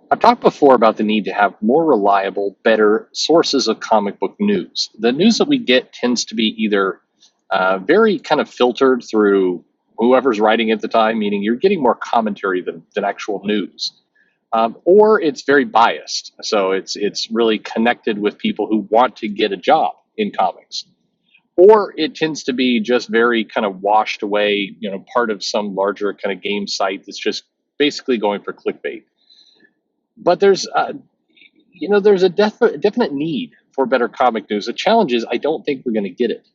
I've talked before about the need to have more reliable, better sources of comic book news. The news that we get tends to be either very kind of filtered through whoever's writing at the time, meaning you're getting more commentary than actual news, or it's very biased. So it's really connected with people who want to get a job in comics, or it tends to be just very kind of washed away, part of some larger kind of game site that's just basically going for clickbait. But there's a definite need for better comic news. The challenge is I don't think we're going to get it.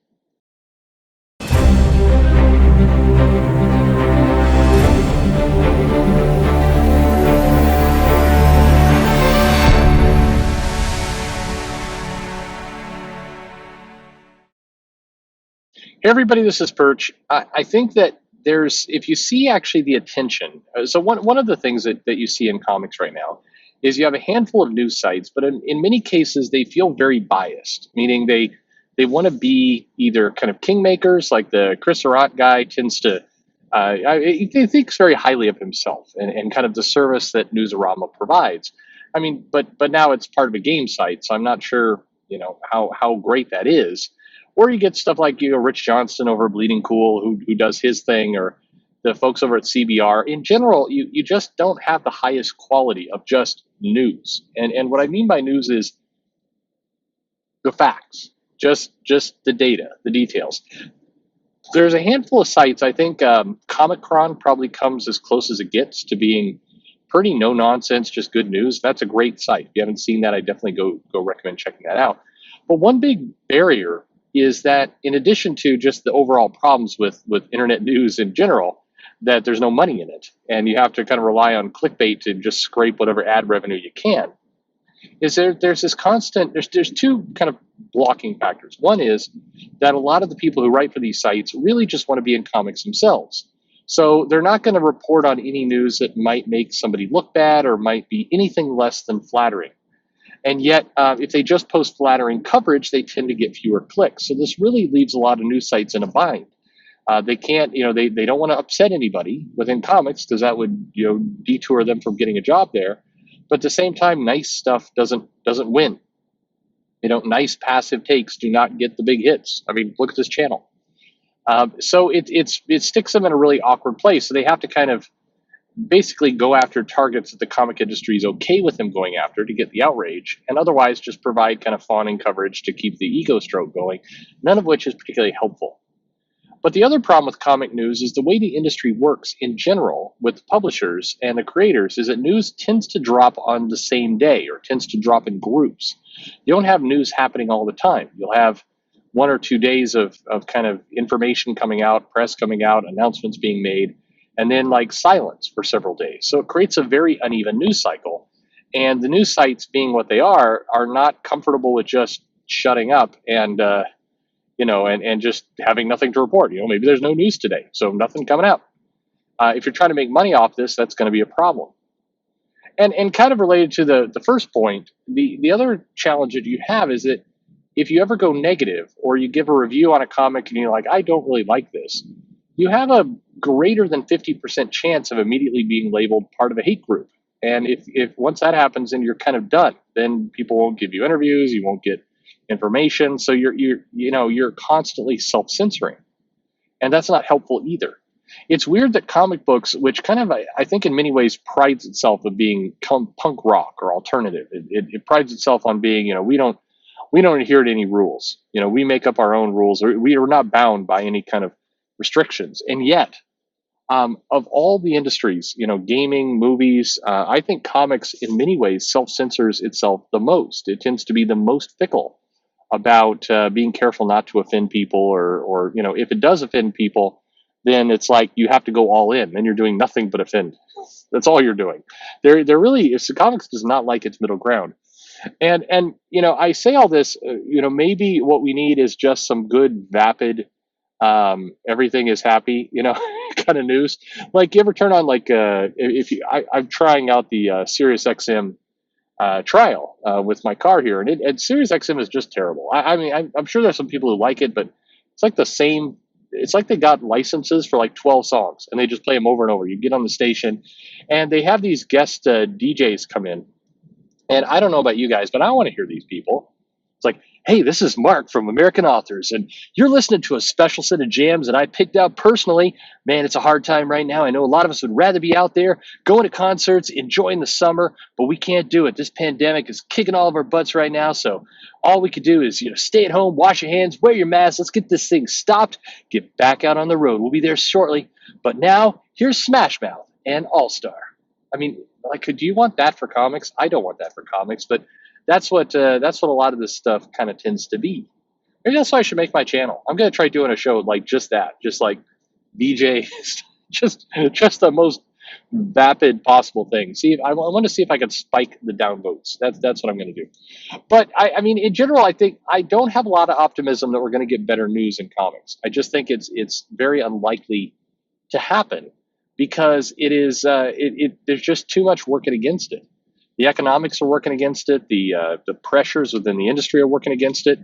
Hey everybody, this is Perch. I think that if you see actually the attention, so one of the things that you see in comics right now is you have a handful of news sites, but in many cases they feel very biased, meaning they want to be either kind of kingmakers, like the Chris Arant guy tends to, he thinks very highly of himself and kind of the service that Newsarama provides. I mean, but now it's part of a game site, so I'm not sure, how great that is. Or you get stuff like Rich Johnston over at Bleeding Cool, who does his thing, or the folks over at CBR. In general, you just don't have the highest quality of just news. And what I mean by news is the facts, just the data, the details. There's a handful of sites. I think Comic-Con probably comes as close as it gets to being pretty no nonsense, just good news. That's a great site. If you haven't seen that, I definitely go recommend checking that out. But one big barrier is that in addition to just the overall problems with internet news in general, that there's no money in it, and you have to kind of rely on clickbait to just scrape whatever ad revenue you can. There's this constant, there's two kind of blocking factors. One is that a lot of the people who write for these sites really just want to be in comics themselves. So they're not going to report on any news that might make somebody look bad or might be anything less than flattering. And yet, if they just post flattering coverage, they tend to get fewer clicks. So this really leaves a lot of news sites in a bind. They can't, they don't want to upset anybody within comics because that would, detour them from getting a job there. But at the same time, nice stuff doesn't win. Nice passive takes do not get the big hits. I mean, look at this channel. So it sticks them in a really awkward place. So they have to kind of basically go after targets that the comic industry is okay with them going after to get the outrage, and otherwise just provide kind of fawning coverage to keep the ego stroke going, none of which is particularly helpful. But the other problem with comic news is the way the industry works in general with publishers and the creators is that news tends to drop on the same day or tends to drop in groups. You don't have news happening all the time. You'll have 1 or 2 days of kind of information coming out, press coming out, announcements being made, and then like silence for several days. So it creates a very uneven news cycle. And the news sites, being what they are not comfortable with just shutting up and just having nothing to report. Maybe there's no news today, so nothing coming out. If you're trying to make money off this, that's going to be a problem. And kind of related to the first point, the other challenge that you have is that if you ever go negative or you give a review on a comic and you're like, I don't really like this, you have a greater than 50% chance of immediately being labeled part of a hate group. And if once that happens, then you're kind of done. Then people won't give you interviews, you won't get information. So you're constantly self-censoring, and that's not helpful either. It's weird that comic books, which kind of I think in many ways prides itself of being punk rock or alternative, it prides itself on being we don't adhere to any rules. We make up our own rules. We are not bound by any kind of restrictions, and yet. Of all the industries, gaming, movies, I think comics in many ways self-censors itself the most. It tends to be the most fickle about being careful not to offend people, or if it does offend people, then it's like you have to go all in, and you're doing nothing but offend. That's all you're doing. They're really, if the comics does not like its middle ground, and I say all this, maybe what we need is just some good vapid, everything is happy, kind of news. Like, you ever turn on like I'm trying out the Sirius XM trial with my car here, and Sirius XM is just terrible. I mean, I'm sure there's some people who like it, but it's like the same it's like they got licenses for like 12 songs and they just play them over and over. You get on the station and they have these guest DJs come in. And I don't know about you guys, but I want to hear these people. It's like, hey, this is Mark from American Authors, and you're listening to a special set of jams that I picked out personally. Man, it's a hard time right now. I know a lot of us would rather be out there going to concerts, enjoying the summer, but we can't do it. This pandemic is kicking all of our butts right now. So all we could do is, stay at home, wash your hands, wear your mask. Let's get this thing stopped, get back out on the road. We'll be there shortly. But now here's Smash Mouth and All Star. I mean, like, do you want that for comics? I don't want that for comics, but that's what a lot of this stuff kind of tends to be. Maybe that's why I should make my channel. I'm gonna try doing a show like just that, just like DJ, just the most vapid possible thing. See, I want to see if I can spike the downvotes. That's what I'm gonna do. But I mean, in general, I think I don't have a lot of optimism that we're gonna get better news in comics. I just think it's very unlikely to happen because there's just too much working against it. The economics are working against it. The pressures within the industry are working against it.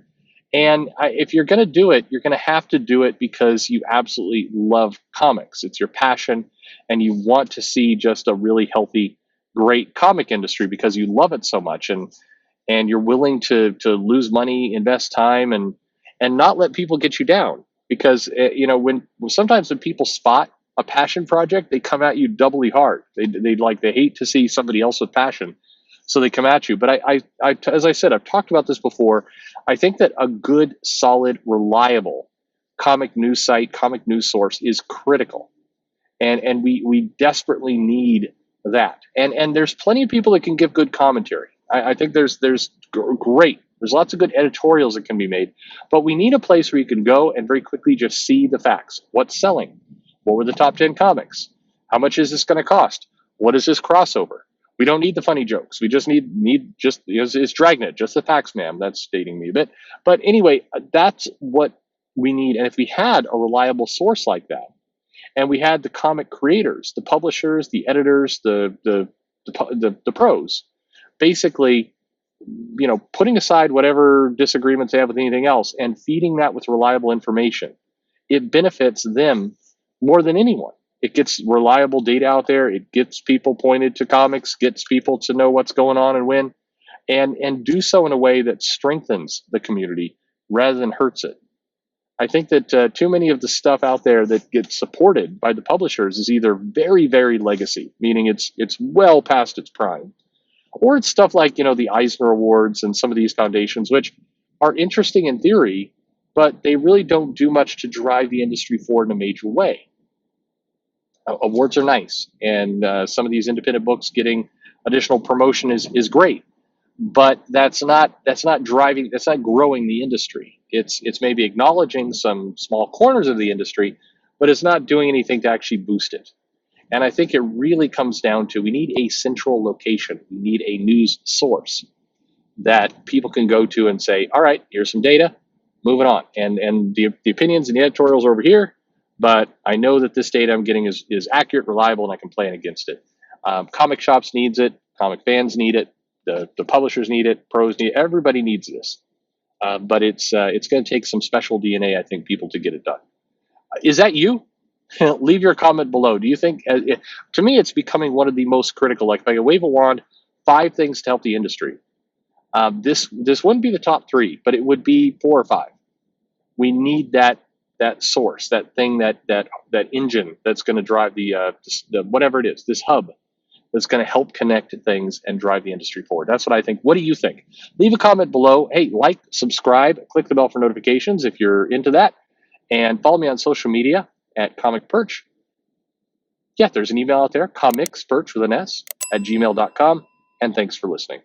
And if you're going to do it, you're going to have to do it because you absolutely love comics. It's your passion, and you want to see just a really healthy, great comic industry because you love it so much, and you're willing to lose money, invest time, and not let people get you down. Because when sometimes when people spot a passion project, they come at you doubly hard. They hate to see somebody else with passion, so they come at you. But as I said, I've talked about this before. I think that a good, solid, reliable comic news site, comic news source is critical, and we desperately need that. And there's plenty of people that can give good commentary. I think there's great. There's lots of good editorials that can be made, but we need a place where you can go and very quickly just see the facts. What's selling? What were the top 10 comics? How much is this going to cost? What is this crossover? We don't need the funny jokes. We just need just it's Dragnet, just the facts, ma'am. That's dating me a bit. But anyway, that's what we need. And if we had a reliable source like that, and we had the comic creators, the publishers, the editors, the pros, basically, putting aside whatever disagreements they have with anything else and feeding that with reliable information, it benefits them more than anyone. It gets reliable data out there. It gets people pointed to comics, gets people to know what's going on and when, and do so in a way that strengthens the community rather than hurts it. I think that too many of the stuff out there that gets supported by the publishers is either very, very legacy, meaning it's well past its prime, or it's stuff like the Eisner Awards and some of these foundations, which are interesting in theory, but they really don't do much to drive the industry forward in a major way. Awards are nice, and some of these independent books getting additional promotion is great, but that's not driving, that's not growing the industry. It's maybe acknowledging some small corners of the industry, but it's not doing anything to actually boost it. And I think it really comes down to we need a central location. We need a news source that people can go to and say, all right, here's some data, moving on. And the opinions and the editorials are over here, but I know that this data I'm getting is accurate, reliable, and I can plan against it. Comic shops needs it. Comic fans need it. The publishers need it. Pros need it. Everybody needs this. But it's going to take some special DNA, I think, people to get it done. Is that you? Leave your comment below. Do you think, to me, it's becoming one of the most critical, like if I could wave a wand, 5 things to help the industry. This wouldn't be the top 3, but it would be 4 or 5. We need that source, that thing, that engine that's going to drive the whatever it is, this hub that's going to help connect things and drive the industry forward. That's what I think. What do you think? Leave a comment below. Hey, like, subscribe, click the bell for notifications if you're into that, and follow me on social media at Comic Perch. Yeah, there's an email out there, comicsperch with an S @gmail.com, and thanks for listening.